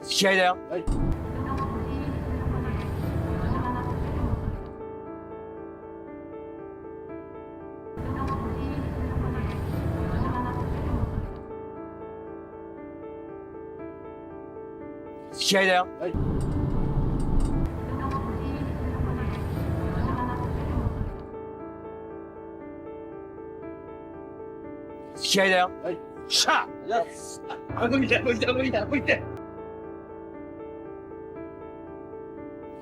試合だよ。はい。試合だよ。はい。試合だよ。はい。しゃあ。顎見て、顎見て、顎見て、顎見て。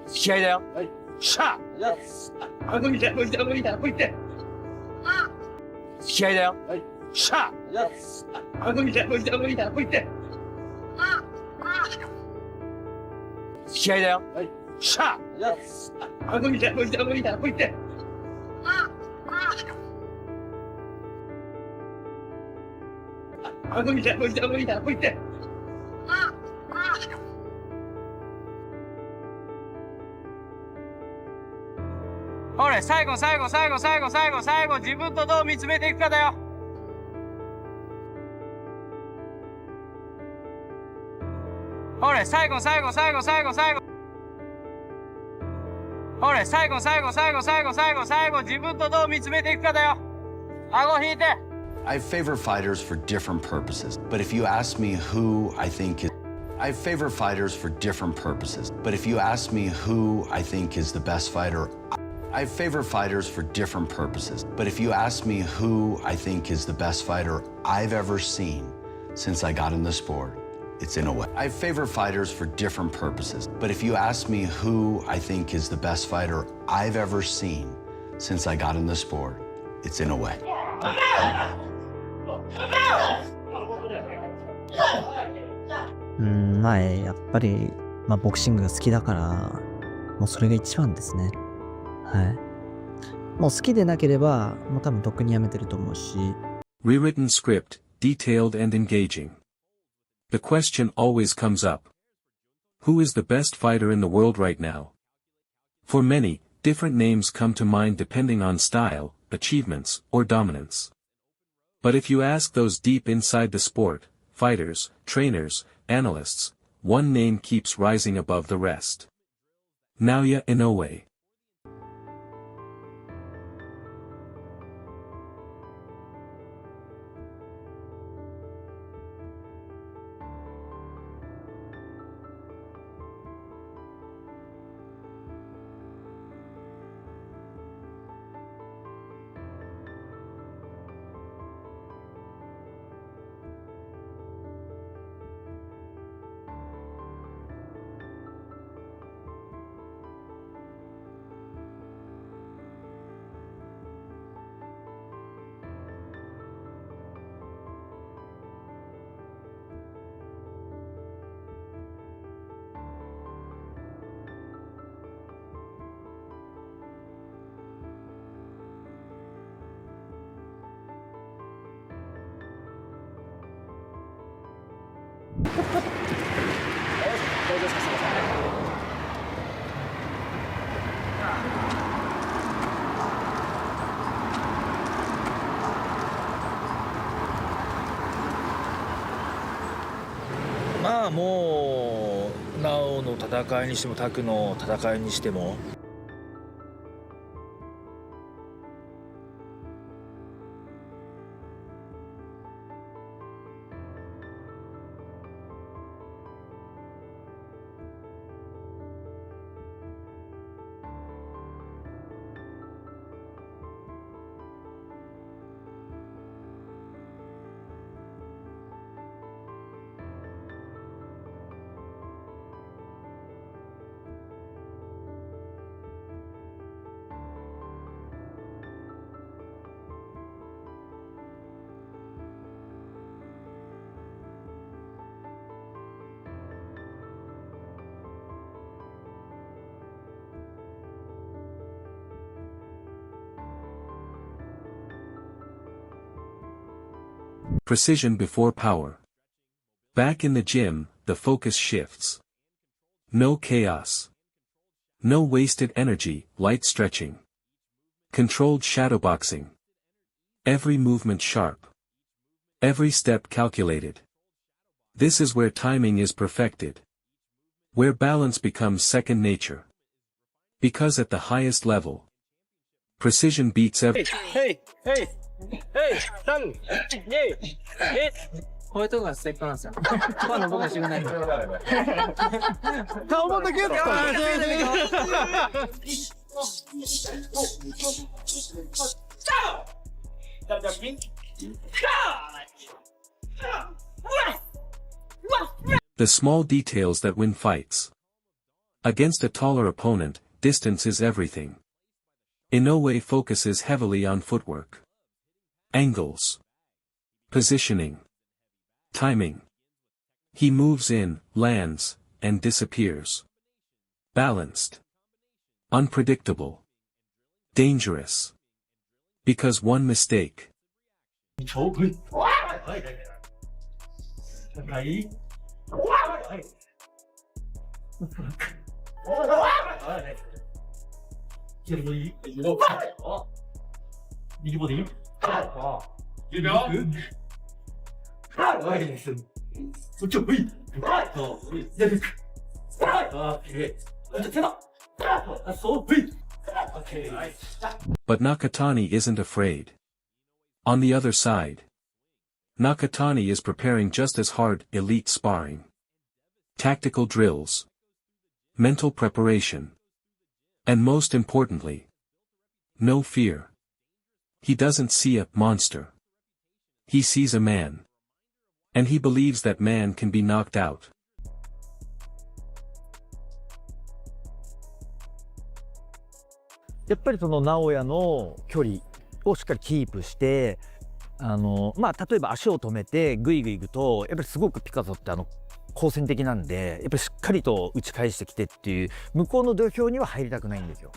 試合だよ。はい。しゃあ。顎見て、顎見て、顎見て、顎見て。試合だよ。はい。しゃあ。顎見て、顎見て、顎見て、顎見て。試合だよ。はい。しゃあ。顎見て、顎見て、顎見て、顎見て。顎見て、顎見て、顎見て、顎見て。ほれ、最後、最後、最後、最後、最後、最後、自分とどう見つめていくかだよ。ほれ、最後、最後、最後、最後、最後。ほれ、最後、最後、最後、最後、最後、最後、自分とどう見つめていくかだよ。顎引いて。I favor fighters for different purposes, but if you ask me who I think is... I favor fighters for different purposes, but if you ask me who I think is the best fighter... I favor fighters for different purposes, but if you ask me who I think is the best fighter I've ever seen since I got in the sport, it's Inoue. I favor fighters for different purposes, but if you ask me who I think is the best fighter I've ever seen since I got in the sport, it's Inoue. まあ、やっぱり、ボクシングが好きだから、もうそれが一番ですね。はい。もう好きでなければ、もう多分とっくにやめてると思うし。Rewritten script, detailed and engaging. The question always comes up. Who is the best fighter in the world right now? For many, different names come to mind depending on style, achievements, or dominance. But if you ask those deep inside the sport, fighters, trainers, analysts, one name keeps rising above the rest. Naoya Inoue.まあもうナオの戦いにしてもタクの戦いにしてもPrecision before power. Back in the gym, the focus shifts. No chaos. No wasted energy, light stretching. Controlled shadowboxing. Every movement sharp. Every step calculated. This is where timing is perfected. Where balance becomes second nature. Because at the highest level, precision beats every. Hey, hey, hey, 3、2、1。こういうとこがステップなんですよ。今の僕の仕事ないんですよ。顔もだけど。The small details that win fights. Against a taller opponent, distance is everything. Inoue focuses heavily on footwork. Angles. Positioning. Timing. He moves in, lands, and disappears. Balanced. Unpredictable. Dangerous. Because one mistake. But Nakatani isn't afraid. On the other side, Nakatani is preparing just as hard elite sparring. Tactical drills. Mental preparation. And most importantly, no fear. He doesn't see a monster. He sees a man. And he believes that man can be knocked out. やっぱりその直哉の距離をしっかりキープして、例えば足を止めてグイグイ行くと、やっぱりすごくピカソって好戦的なんで、やっぱりしっかりと打ち返してきてっていう、向こうの土俵には入りたくないんですよ。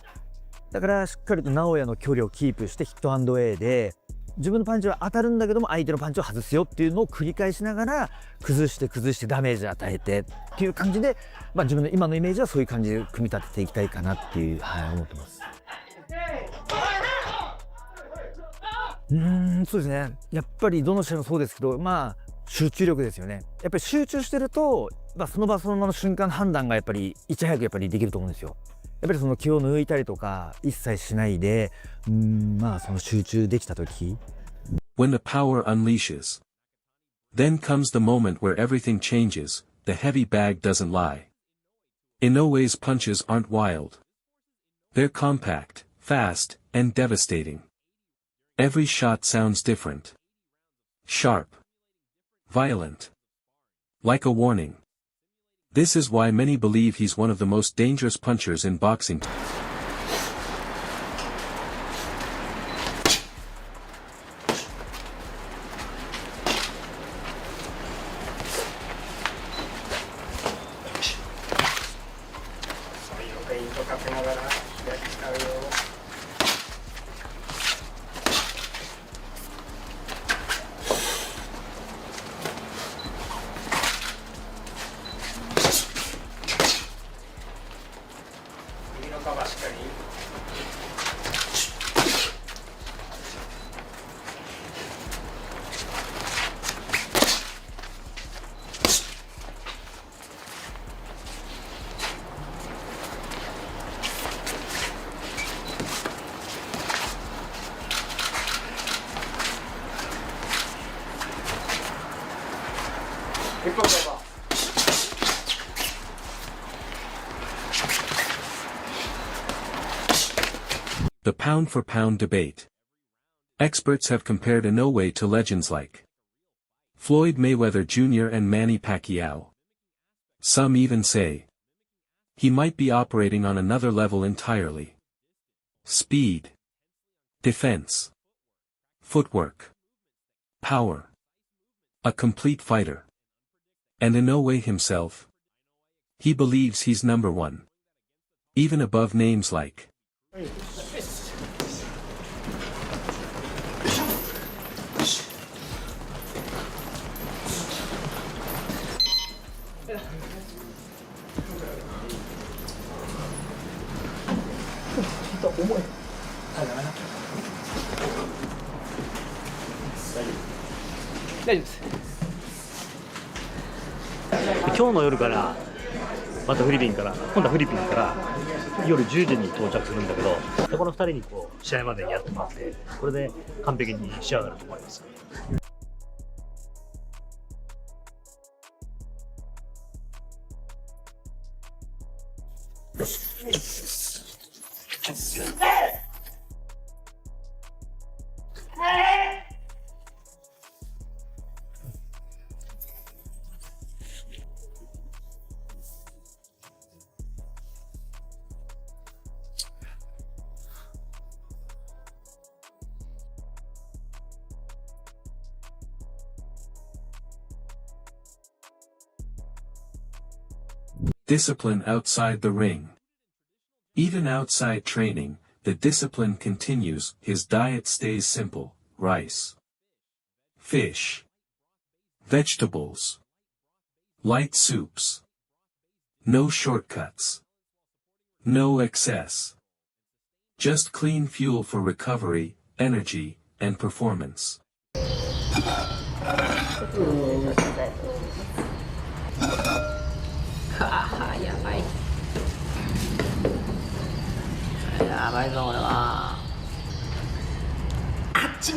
だからしっかりと直哉の距離をキープしてヒットアンドエイで、自分のパンチは当たるんだけども相手のパンチを外すよっていうのを繰り返しながら崩してダメージ与えてっていう感じで、自分の今のイメージはそういう感じで組み立てていきたいかなっていう、思ってます。そうですね。やっぱりどの試合もそうですけど、集中力ですよね。やっぱり集中してると、その場その場の瞬間判断がやっぱりいち早くやっぱりできると思うんですよ。やっぱりその気を抜いたりとか一切しないで、その集中できた時。When the power unleashes. Then comes the moment where everything changes, the heavy bag doesn't lie. Inoue's punches aren't wild. They're compact, fast, and devastating. Every shot sounds different. Sharp. Violent. Like a warning. This is why many believe he's one of the most dangerous punchers in boxing. The pound-for-pound debate. Experts have compared Inoue to legends like Floyd Mayweather Jr. and Manny Pacquiao. Some even say he might be operating on another level entirely. Speed. Defense. Footwork. Power. A complete fighter. And Inoue himself? He believes he's number one. Even above names like今日の夜からまたフィリピンから、今度はフィリピンから夜10時に到着するんだけど、そこの2人にこう試合までにやってもらって、これで完璧に仕上がると思います。Discipline outside the ring. Even outside training, the discipline continues. His diet stays simple: rice, fish, vegetables, light soups. No shortcuts. No excess. Just clean fuel for recovery, energy, and performance. やばい。やばいぞ、俺は。あっち。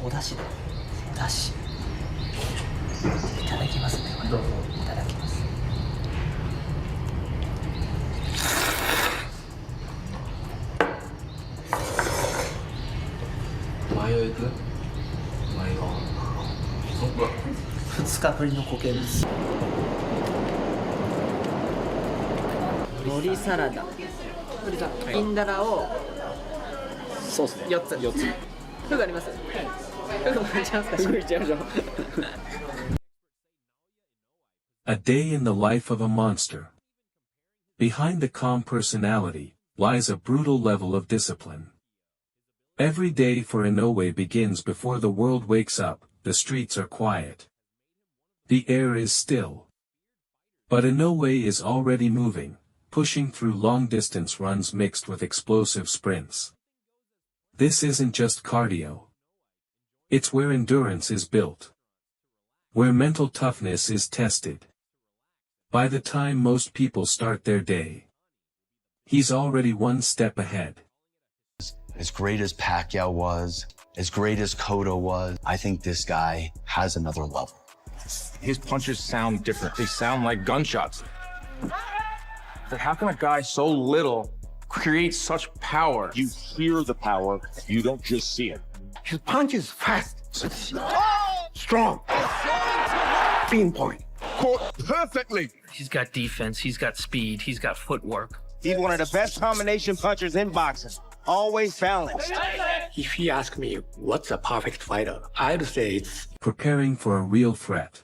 お出汁で。出汁。いただきますね、これ。どうぞ。いただきます。2日ぶりの固形物。海苔サラダ。インダラをそうですね。 4つ。4つ。フグあります？フグもいっちゃいますか？フグいっちゃいましょう。 A day in the life of a monster. Behind the calm personality lies a brutal level of discipline. Every day for Inoue begins before the world wakes up. The streets are quiet. The air is still. But Inoue is already moving, pushing through long-distance runs mixed with explosive sprints. This isn't just cardio. It's where endurance is built. Where mental toughness is tested. By the time most people start their day, he's already one step ahead. As great as Pacquiao was, as great as Cotto was, I think this guy has another level. His punches sound different. They sound like gunshots. But how can a guy so little create such power? You hear the power, you don't just see it. His punch is fast, strong, pinpoint. Caught perfectly. He's got defense, he's got speed, he's got footwork. He's one of the best combination punchers in boxing. Always balanced. If you ask me what's a perfect fighter, I'd say it's Preparing for a real threat.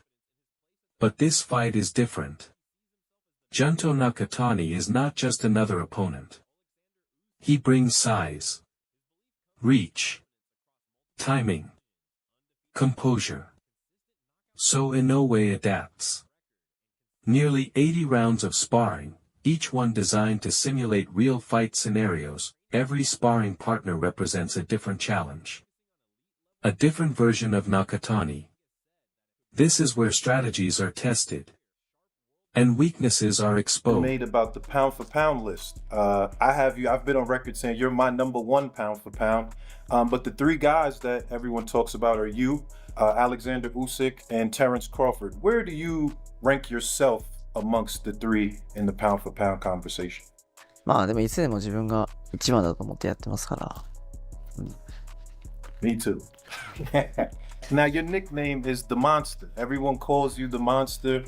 But this fight is different. Junto Nakatani is not just another opponent. He brings size, reach, timing, composure. So Inoue adapts. Nearly 80 rounds of sparring, each one designed to simulate real fight scenarios. Every sparring partner represents a different challenge. A different version of Nakatani. This is where strategies are tested. And weaknesses are exposed. Made about the pound for pound list. I've been on record saying you're my #1 pound for pound. But the three guys that everyone talks about are you, Alexander Usyk, and Terence Crawford. Where do you rank yourself amongst the three in the pound for pound conversation? まあでもいつでも自分が一番だと思ってやってますから。Me too. Now your nickname is the Monster. Everyone calls you the Monster.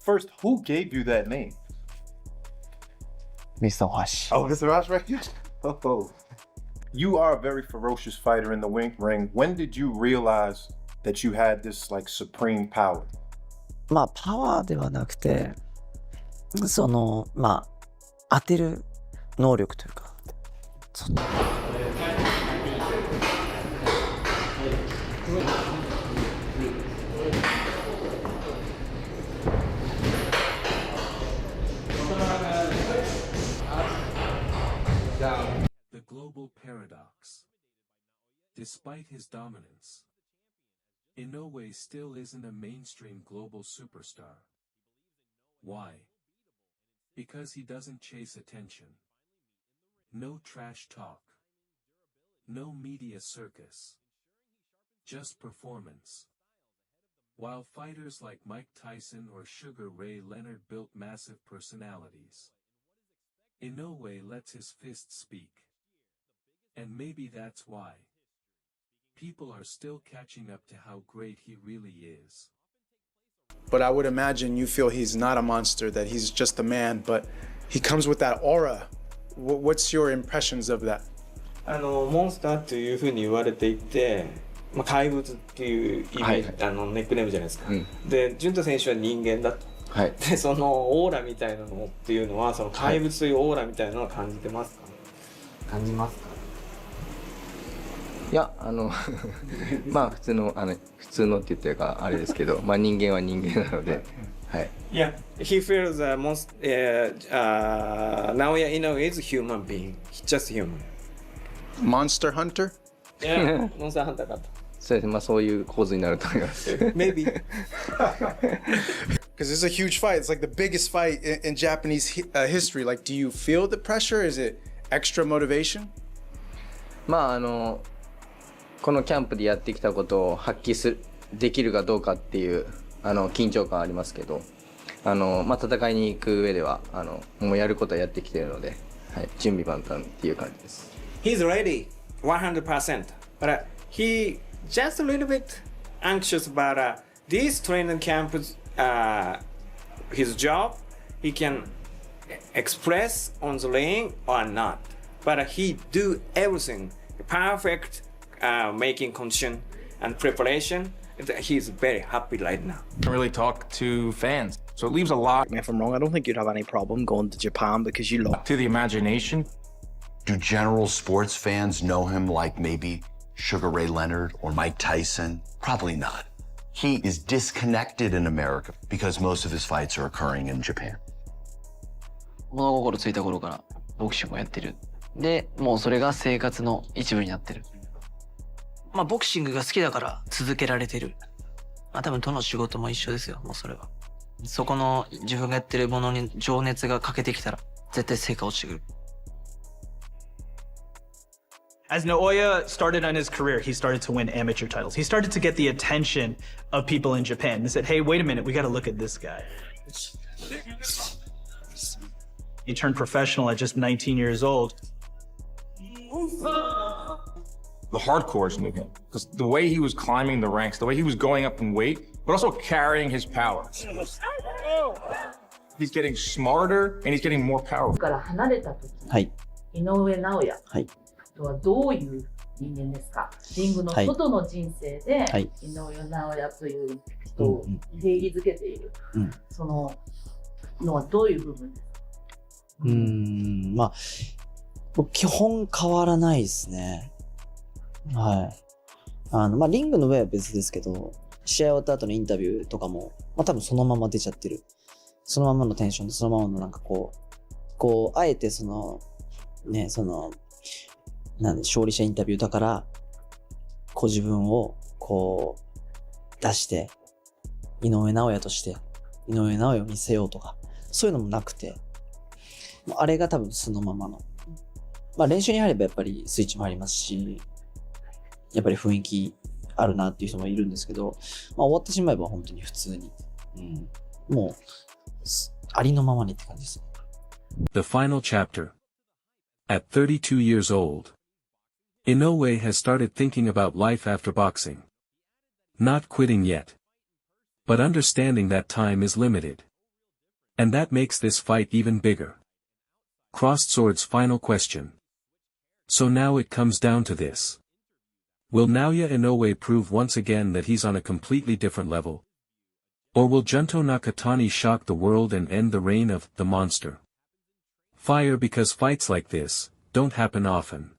First, who gave you that name? Mr. Wash. Oh, Mr. Ross right here? Oh. You are a very ferocious fighter in the ring. When did you realize that you had this like supreme power? まあパワーではなくて、まあ当てる能力というか。global paradox. Despite his dominance, Inoue still isn't a mainstream global superstar. Why? Because he doesn't chase attention. No trash talk. No media circus. Just performance. While fighters like Mike Tyson or Sugar Ray Leonard built massive personalities, Inoue lets his fists speak. And maybe that's why people are still catching up to how great he really is. But I would imagine you feel he's not a monster, that he's just a man, but he comes with that aura. What's your impressions of that? モンスターというふうに言われていて、怪物っていう意味、ネックネームじゃないですか。で、潤太選手は人間だと。で、そのオーラみたいなのっていうのは、その怪物というオーラみたいなのを感じてますか？感じますか？いや、まあ普通のって言ってるかあれですけど、まあ人間は人間なので、はい。Yeah, he feels Naoya Inoue is a human being. He's just human. Monster hunter? Yeah, monster hunter かと。そうですね、まあそういう構図になると思います。Maybe. Because it's a huge fight. It's like the biggest fight in Japanese history. Like, do you feel the pressure? Is it extra motivation? まあこのキャンプでやってきたことを発揮できるかどうかっていう緊張感ありますけど、まあ戦いに行く上ではもうやることはやってきているので、はい、準備万端っていう感じです。He's ready, 100%. But he just a little bit anxious about this training camp. His job, he can express on the ring or not. But he do everything perfect. Making condition and preparation, he's very happy right now. Really talk to fans, so it leaves a lot. If I'm wrong, I don't think you'd have any problem going to Japan because you love to the imagination. Do general sports fans know him like maybe Sugar Ray Leonard or Mike Tyson? Probably not. He is disconnected in America because most of his fights are occurring in Japan. 物心ついた頃からボクシングをやってる。で、もうそれが生活の一部になってる。まあボクシングが好きだから続けられてる。まあ多分どの仕事も一緒ですよ、もうそれは。そこの自分がやってるものに情熱が欠けてきたら絶対成果落ちてくる。As Naoya started on his career, he started to win amateur titles. He started to get the attention of people in Japan. They said, hey, wait a minute, we got to look at this guy. He turned professional at just 19 years old. The hardcores knew him because the way he was climbing the ranks, the way he was going up in weight, but also carrying his power. He's getting smarter and he's getting more powerful. から離れた時、井上尚弥とはどういう人間ですか？リングの外の人生で、井上尚弥という人を定義づけている、そののはどういう部分ですか？まあ基本変わらないですね。はい。まあリングの上は別ですけど、試合終わった後のインタビューとかも、まあ多分そのまま出ちゃってる。そのままのテンションで、そのままのなんかこう、あえてなんで勝利者インタビューだから、自分を出して、井上尚弥として、井上尚弥を見せようとか、そういうのもなくて、あれが多分そのままの。まあ練習に入ればやっぱりスイッチもありますし、やっぱり雰囲気あるなっていう人もいるんですけど、まあ終わってしまえば本当に普通に、もうありのままにって感じです。The final chapter. At 32 years old, Inoue has started thinking about life after boxing. Not quitting yet, but understanding that time is limited. And that makes this fight even bigger. Crossed Sword's final question. So now it comes down to this. Will Naoya Inoue prove once again that he's on a completely different level? Or will Junto Nakatani shock the world and end the reign of the monster? Fire, because fights like this don't happen often.